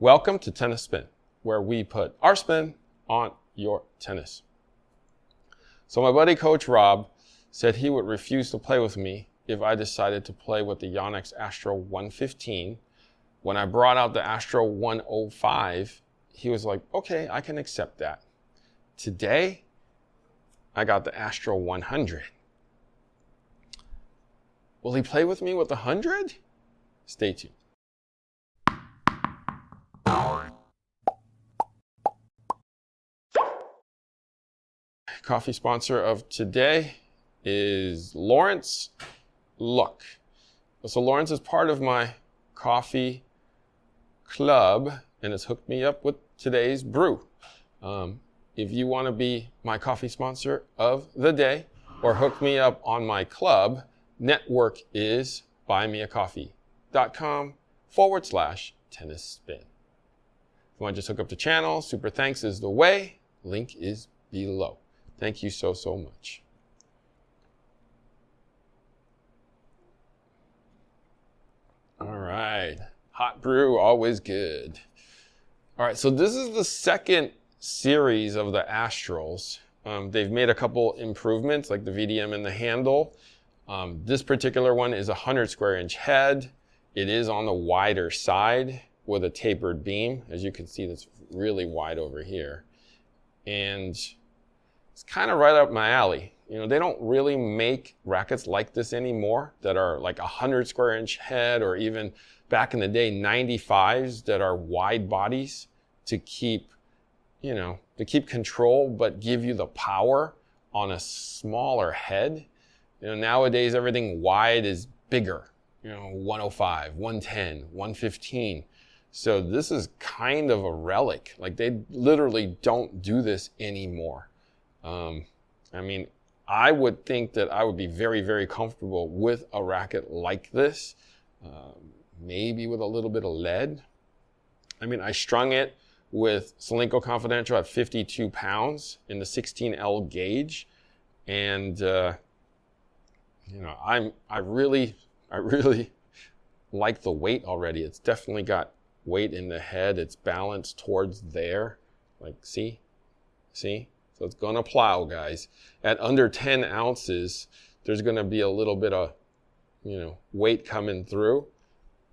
Welcome to Tennis Spin, where we put our spin on your tennis. So my buddy Coach Rob said he would refuse to play with me if I decided to play with the Yonex Astrel 115. When I brought out the Astrel 105, he was like, okay, I can accept that. Today, I got the Astrel 100. Will he play with me with the 100? Stay tuned. Coffee sponsor of today is Lawrence Look. So Lawrence is part of my coffee club and has hooked me up with today's brew. If you want to be my coffee sponsor of the day or hook me up on my club, network is buymeacoffee.com/tennis spin. If you want to just hook up the channel, super thanks is the way. Link is below. Thank you so much. All right, hot brew, always good. All right, so this is the second series of the Astrels. They've made a couple improvements, like the VDM and the handle. This particular one is a 100 square inch head. It is on the wider side with a tapered beam. As you can see, that's really wide over here. And it's kind of right up my alley. You know, they don't really make rackets like this anymore that are like 100 square inch head, or even back in the day, 95s that are wide bodies to keep, you know, to keep control, but give you the power on a smaller head. You know, nowadays everything wide is bigger, you know, 105, 110, 115. So this is kind of a relic. Like, they literally don't do this anymore. I mean, I would think that I would be very comfortable with a racket like this, maybe with a little bit of lead. I mean, I strung it with Solinco Confidential at 52 pounds in the 16L gauge. And, you know, I really like the weight already. It's definitely got weight in the head. It's balanced towards there. Like, see? So it's gonna plow, guys. At under 10 ounces, there's gonna be a little bit of, you know, weight coming through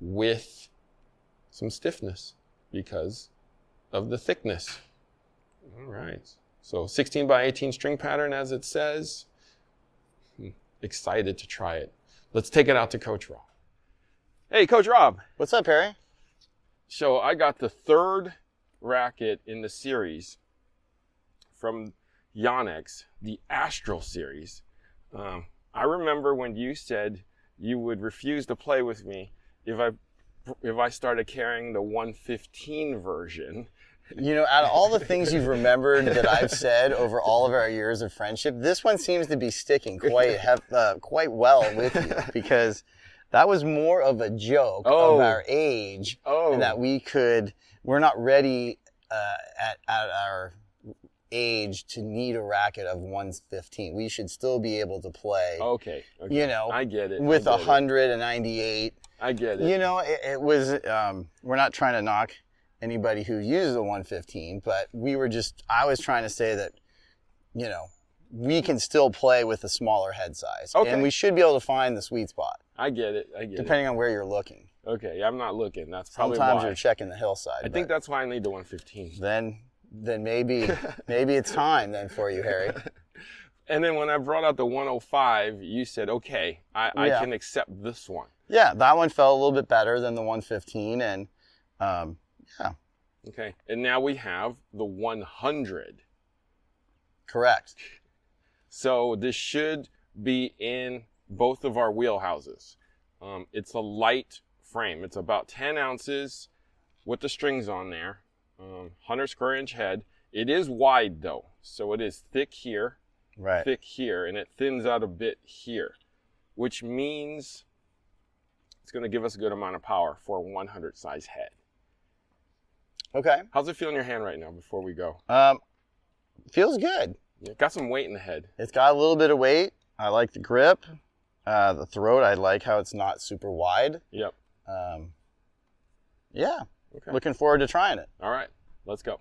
with some stiffness because of the thickness. All right. So 16 by 18 string pattern, as it says. Excited to try it. Let's take it out to Coach Rob. Hey, Coach Rob. What's up, Harry? So I got the third racket in the series from Yonex, the Astrel series. I remember when you said you would refuse to play with me if I started carrying the 115 version. You know, out of all the things you've remembered that I've said over all of our years of friendship, this one seems to be sticking quite well with you, because that was more of a joke of our age, and that we're not ready at our age to need a racket of 115. We should still be able to play. Okay. You know, I get it. With 198. I get it. You know, it was. We're not trying to knock anybody who uses a 115, but I was trying to say that, you know, we can still play with a smaller head size. Okay. And we should be able to find the sweet spot. I get it. Depending on where you're looking. Okay, I'm not looking. That's probably Sometimes why. you're checking the hillside. I think that's why I need the 115. Then maybe it's time then for you, Harry. And then when I brought out the 105, you said, okay, I can accept this one. Yeah, that one felt a little bit better than the 115, and yeah. Okay, and now we have the 100. Correct. So this should be in both of our wheelhouses. It's a light frame. It's about 10 ounces with the strings on there. 100 square inch head. It is wide though, so it is thick here, right, thick here, and it thins out a bit here, which means it's going to give us a good amount of power for a 100 size head. Okay. How's it feel in your hand right now before we go? Feels good. Yeah, got some weight in the head. It's got a little bit of weight. I like the grip. The throat, I like how it's not super wide. Yep. Yeah. Okay. Looking forward to trying it. All right, let's go.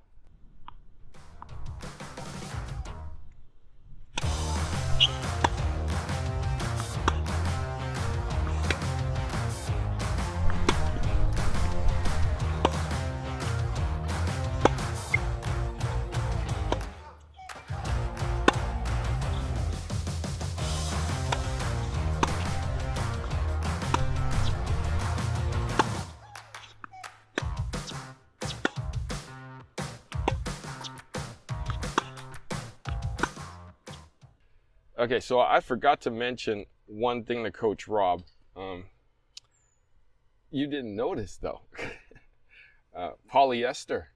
Okay, so I forgot to mention one thing to Coach Rob. You didn't notice though. Polyester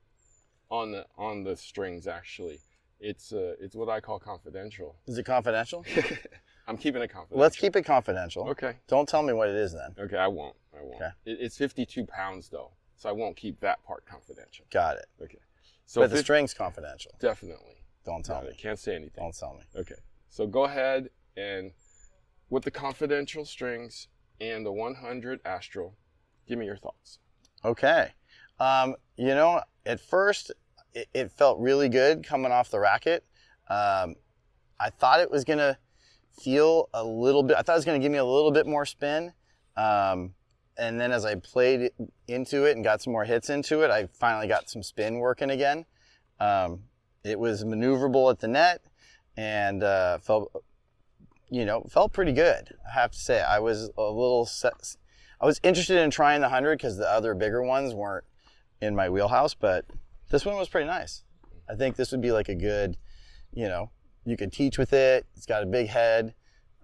on the strings actually. It's what I call confidential. Is it confidential? I'm keeping it confidential. Let's keep it confidential. Okay. Don't tell me what it is then. Okay, I won't. Okay. It's 52 pounds though, so I won't keep that part confidential. Got it. Okay. So but the string's confidential. Definitely. Don't tell me. Can't say anything. Don't tell me. Okay. So go ahead and with the confidential strings and the 100 Astrel, give me your thoughts. Okay. You know, at first it felt really good coming off the racket. I thought it was going to feel a little bit, I thought it was going to give me a little bit more spin. And then as I played into it and got some more hits into it, I finally got some spin working again. It was maneuverable at the net and felt pretty good. I have to say, I was I was interested in trying the 100 because the other bigger ones weren't in my wheelhouse, but this one was pretty nice. I think this would be like a good, you could teach with it. It's got a big head,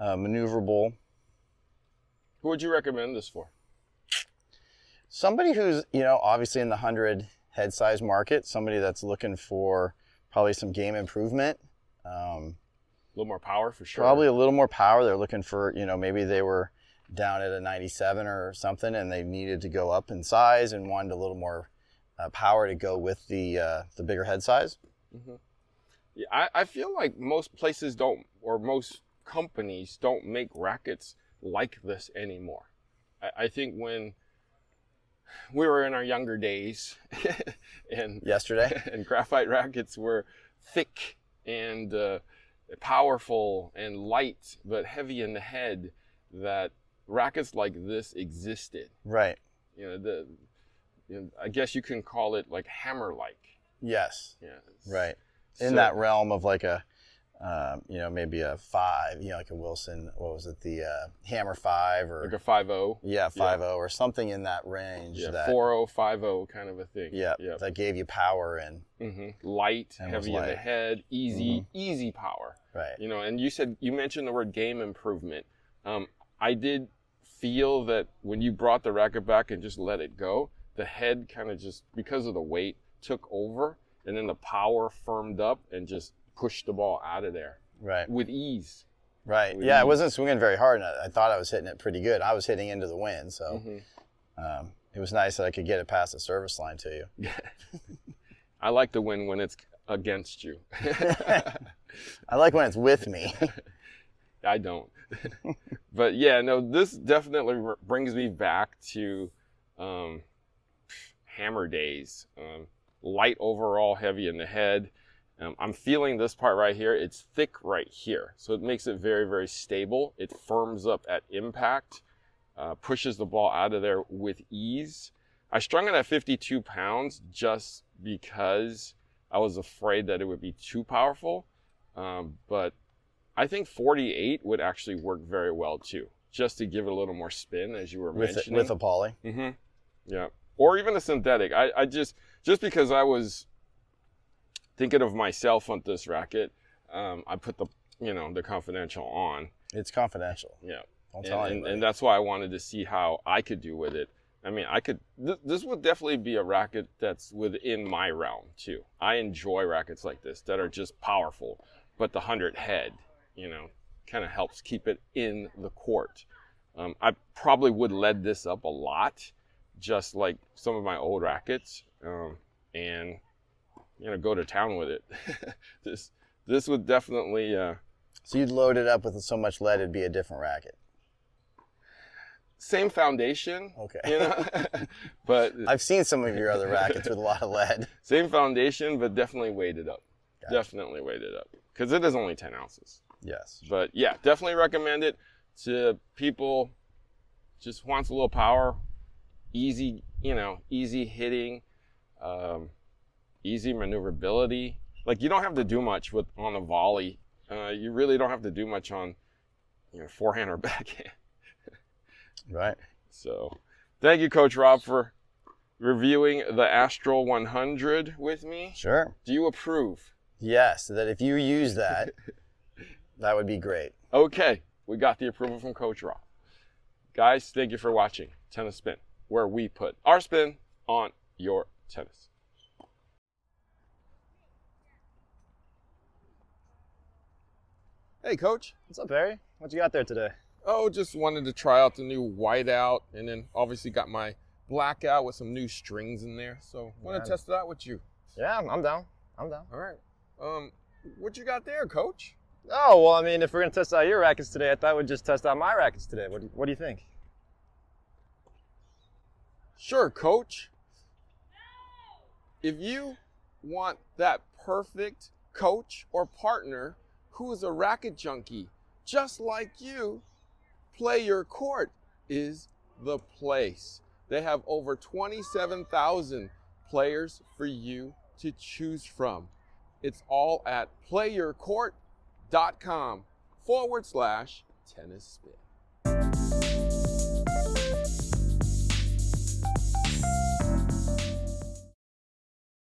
maneuverable. Who would you recommend this for? Somebody who's, obviously in the 100 head size market, somebody that's looking for probably some game improvement. A little more power for sure. Probably a little more power. They're looking for, maybe they were down at a 97 or something and they needed to go up in size and wanted a little more power to go with the bigger head size. Mm-hmm. Yeah, I feel like most places don't, or most companies don't make rackets like this anymore. I think when we were in our younger days and yesterday and graphite rackets were thick and powerful and light but heavy in the head, that rackets like this existed. Right. I guess you can call it like hammer-like. Yes. Yeah. Right. In that realm of like a, maybe a 5, like a Wilson, what was it, the Hammer 5 or like a 5.0. Yeah, 5.0 or something in that range. Yeah, that 4.0, 5.0 kind of a thing. Yeah, that gave you power and light, heavy in the head, easy power. Right. And you mentioned the word game improvement. I did feel that when you brought the racket back and just let it go, the head kind of just, because of the weight, took over, and then the power firmed up and just pushed the ball out of there. Right. With ease. Right. With yeah, ease. I wasn't swinging very hard, and I thought I was hitting it pretty good. I was hitting into the wind, so it was nice that I could get it past the service line to you. I like to win when it's against you. I like when it's with me. I don't. But yeah, no, this definitely brings me back to hammer days. Light overall, heavy in the head. I'm feeling this part right here. It's thick right here. So it makes it very, very stable. It firms up at impact, pushes the ball out of there with ease. I strung it at 52 pounds just because I was afraid that it would be too powerful. But I think 48 would actually work very well too, just to give it a little more spin, as you were mentioning. With a poly? Mm-hmm. Yeah. Or even a synthetic. I just because I was thinking of myself on this racket, I put the confidential on. It's confidential. Yeah. Don't tell anybody. And that's why I wanted to see how I could do with it. I mean, this would definitely be a racket that's within my realm too. I enjoy rackets like this that are just powerful, but the 100 head, kind of helps keep it in the court. I probably would lead this up a lot, just like some of my old rackets, and go to town with it. This would definitely. So you'd load it up with so much lead, it'd be a different racket. same foundation. Okay. You know, but I've seen some of your other rackets with a lot of lead. same foundation, but definitely weighted up. Gotcha. Definitely weighted up because it is only 10 ounces. Yes. But yeah, definitely recommend it to people just wants a little power, easy, easy hitting, easy maneuverability. Like you don't have to do much on a volley. You really don't have to do much on, forehand or backhand. Right. So, thank you, Coach Rob, for reviewing the Astrel 100 with me. Sure. Do you approve? Yes, that if you use that, that would be great. Okay, we got the approval from Coach Rob. Guys, thank you for watching Tennis Spin, where we put our spin on your tennis. Hey, Coach. What's up, Harry? What you got there today? Oh, just wanted to try out the new white out, and then obviously got my black out with some new strings in there. So want to test it out with you. Yeah, I'm down. I'm down. All right. What you got there, Coach? Oh, well, I mean, if we're going to test out your rackets today, I thought we'd just test out my rackets today. What do you think? Sure, Coach. If you want that perfect coach or partner who is a racket junkie just like you, Play Your Court is the place. They have over 27,000 players for you to choose from. It's all at playyourcourt.com/tennis spin.